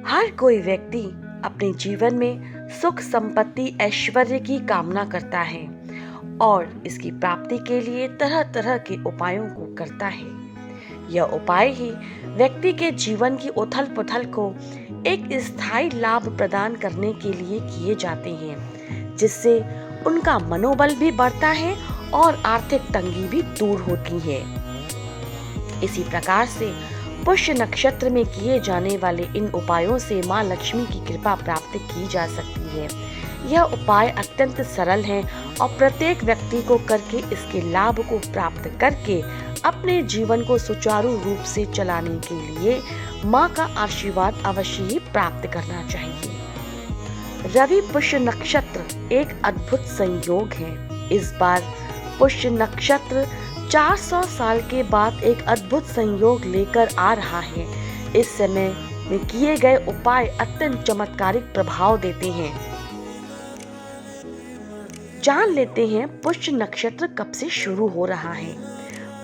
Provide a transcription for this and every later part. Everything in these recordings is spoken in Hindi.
हर कोई व्यक्ति अपने जीवन में सुख संपत्ति ऐश्वर्य की कामना करता है और इसकी प्राप्ति के लिए तरह तरह के उपायों को करता है। यह उपाय ही व्यक्ति के जीवन की उथल पुथल को एक स्थायी लाभ प्रदान करने के लिए किए जाते हैं, जिससे उनका मनोबल भी बढ़ता है और आर्थिक तंगी भी दूर होती है। इसी प्रकार से पुष्य नक्षत्र में किए जाने वाले इन उपायों से मां लक्ष्मी की कृपा प्राप्त की जा सकती है। यह उपाय अत्यंत सरल हैं और प्रत्येक व्यक्ति को करके इसके लाभ को प्राप्त करके अपने जीवन को सुचारू रूप से चलाने के लिए मां का आशीर्वाद अवश्य ही प्राप्त करना चाहिए। रवि पुष्य नक्षत्र एक अद्भुत संयोग है। इस बार पुष्य नक्षत्र 400 साल के बाद एक अद्भुत संयोग लेकर आ रहा है। इस समय में किए गए उपाय अत्यंत चमत्कारिक प्रभाव देते हैं। जान लेते हैं पुष्य नक्षत्र कब से शुरू हो रहा है।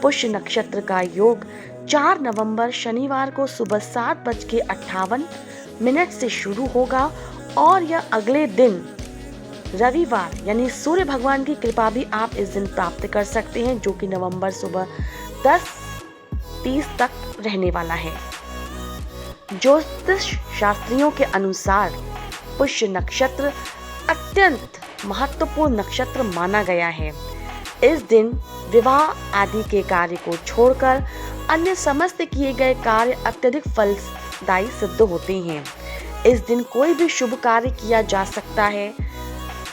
पुष्य नक्षत्र का योग 4 नवंबर शनिवार को सुबह 7:58 से शुरू होगा और यह अगले दिन रविवार यानी सूर्य भगवान की कृपा भी आप इस दिन प्राप्त कर सकते हैं, जो कि नवंबर सुबह 10:30 तक रहने वाला है। ज्योतिष शास्त्रियों के अनुसार पुष्य नक्षत्र अत्यंत महत्वपूर्ण नक्षत्र माना गया है। इस दिन विवाह आदि के कार्य को छोड़कर अन्य समस्त किए गए कार्य अत्यधिक फलदायी सिद्ध होते हैं। इस दिन कोई भी शुभ कार्य किया जा सकता है।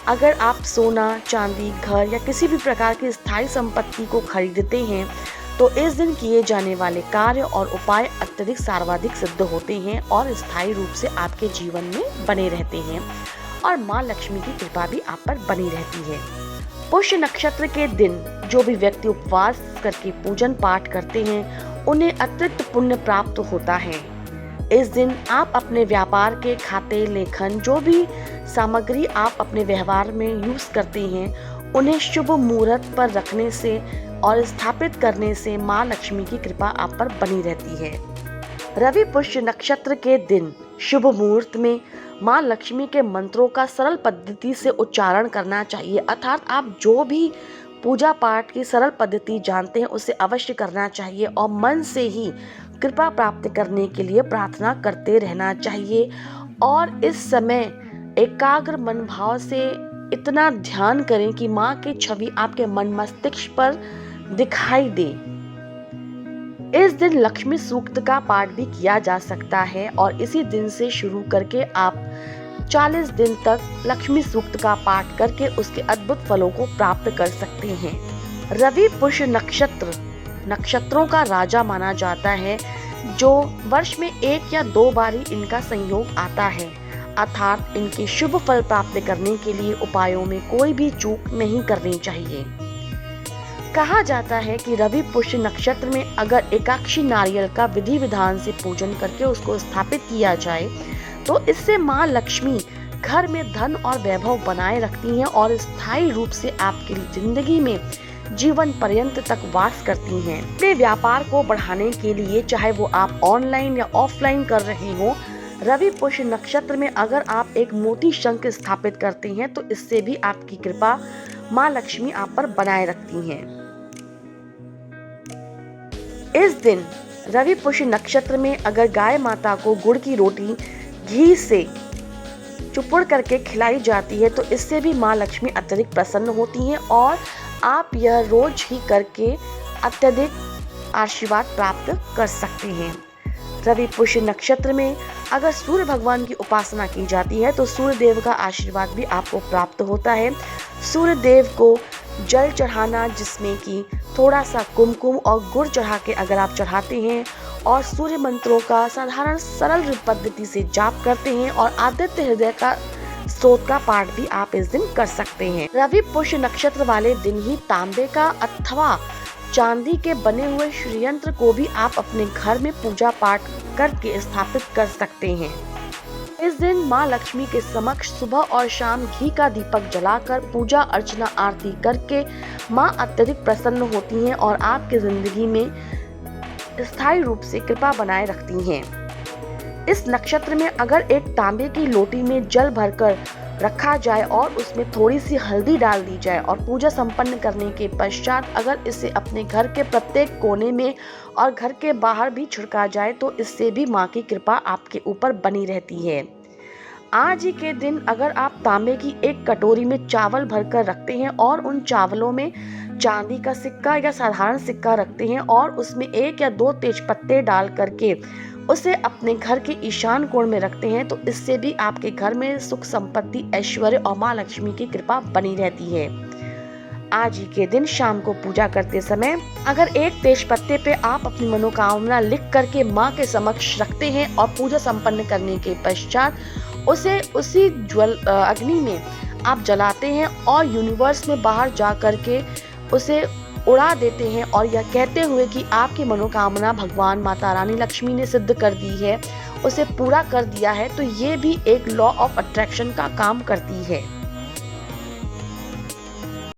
अगर आप सोना, चांदी, घर या किसी भी प्रकार की स्थायी संपत्ति को खरीदते हैं तो इस दिन किए जाने वाले कार्य और उपाय अत्यधिक सर्वाधिक सिद्ध होते हैं और स्थायी रूप से आपके जीवन में बने रहते हैं और मां लक्ष्मी की कृपा भी आप पर बनी रहती है। पुष्य नक्षत्र के दिन जो भी व्यक्ति उपवास करके पूजन पाठ करते हैं उन्हें अतिरिक्त पुण्य प्राप्त होता है। इस दिन आप अपने व्यापार के खाते लेखन जो भी सामग्री आप अपने व्यवहार में यूज करते हैं उन्हें शुभ मुहूर्त पर रखने से और स्थापित करने से मां लक्ष्मी की कृपा आप पर बनी रहती है। रवि पुष्य नक्षत्र के दिन शुभ मुहूर्त में मां लक्ष्मी के मंत्रों का सरल पद्धति से उच्चारण करना चाहिए। अर्थात आप जो भी पूजा पाठ की सरल पद्धति जानते हैं उसे अवश्य करना चाहिए और मन से ही कृपा प्राप्त करने के लिए प्रार्थना करते रहना चाहिए। और इस समय एकाग्र मन भाव से इतना ध्यान करें कि मां की छवि आपके मन मस्तिष्क पर दिखाई दे। इस दिन लक्ष्मी सूक्त का पाठ भी किया जा सकता है और इसी दिन से शुरू करके आप 40 दिन तक लक्ष्मी सूक्त का पाठ करके उसके अद्भुत फलों को प्राप्त कर सकते हैं। रवि पुष्य नक्षत्र नक्षत्रों का राजा माना जाता है, जो वर्ष में 1 या 2 बारी इनका संयोग आता है। अर्थात इनके शुभ फल प्राप्त करने के लिए उपायों में कोई भी चूक नहीं करनी चाहिए। कहा जाता है कि रवि पुष्य नक्षत्र में अगर एकाक्षी नारियल का विधि विधान से पूजन करके उसको स्थापित किया जाए तो इससे मां लक्ष्मी घर में धन और वैभव बनाए रखती हैं और स्थायी रूप से आपकी जिंदगी में जीवन पर्यंत तक वास करती हैं। अपने व्यापार को बढ़ाने के लिए चाहे वो आप ऑनलाइन या ऑफलाइन कर रहे हो, रवि पुष्य नक्षत्र में अगर आप एक मोती शंख स्थापित करते हैं तो इससे भी आपकी कृपा मां लक्ष्मी आप पर बनाए रखती हैं। इस दिन रवि पुष्य नक्षत्र में अगर गाय माता को गुड़ की रोटी घी से चुपड़ करके खिलाई जाती है तो इससे भी मां लक्ष्मी अत्यधिक प्रसन्न होती हैं और आप यह रोज ही करके अत्यधिक आशीर्वाद प्राप्त कर सकते हैं। रवि पुष्य नक्षत्र में अगर सूर्य भगवान की उपासना की जाती है तो सूर्य देव का आशीर्वाद भी आपको प्राप्त होता है। सूर्य देव को जल चढ़ाना, जिसमें कि थोड़ा सा कुमकुम और गुड़ चढ़ा के अगर आप चढ़ाते हैं और सूर्य मंत्रों का साधारण सरल पद्धति से जाप करते हैं और आदित्य हृदय का स्तोत्र का पाठ भी आप इस दिन कर सकते हैं। रवि पुष्य नक्षत्र वाले दिन ही तांबे का अथवा चांदी के बने हुए श्रीयंत्र को भी आप अपने घर में पूजा पाठ करके स्थापित कर सकते हैं। इस दिन मां लक्ष्मी के समक्ष सुबह और शाम घी का दीपक जलाकर पूजा अर्चना आरती करके मां अत्यधिक प्रसन्न होती हैं और आपकी जिंदगी में स्थायी रूप से कृपा बनाए रखती हैं। इस नक्षत्र में अगर एक तांबे की लोटी में जल भरकर रखा जाए और उसमें थोड़ी सी हल्दी डाल दी जाए और पूजा संपन्न करने के पश्चात अगर इसे अपने घर के प्रत्येक कोने में और घर के बाहर भी छिड़का जाए तो इससे भी माँ की कृपा आपके ऊपर बनी रहती है। आज ही के दिन अगर आप तांबे की एक कटोरी में चावल भरकर रखते हैं और उन चावलों में चांदी का सिक्का या साधारण सिक्का रखते हैं और उसमें 1 या 2 तेजपत्ते डाल करके उसे अपने घर के ईशान कोण में रखते हैं तो इससे भी आपके घर में सुख संपत्ति, ऐश्वर्य और माँ लक्ष्मी की कृपा बनी रहती है। आज ही के दिन शाम को पूजा करते समय अगर एक तेजपत्ते पे आप अपनी मनोकामना लिख करके माँ के समक्ष रखते हैं और पूजा संपन्न करने के पश्चात उसे उसी अग्नि में आप जलाते हैं और यूनिवर्स में बाहर जा करके उसे उड़ा देते हैं और यह कहते हुए कि आपकी मनोकामना भगवान माता रानी लक्ष्मी ने सिद्ध कर दी है, उसे पूरा कर दिया है, तो ये भी एक लॉ ऑफ अट्रैक्शन का काम करती है।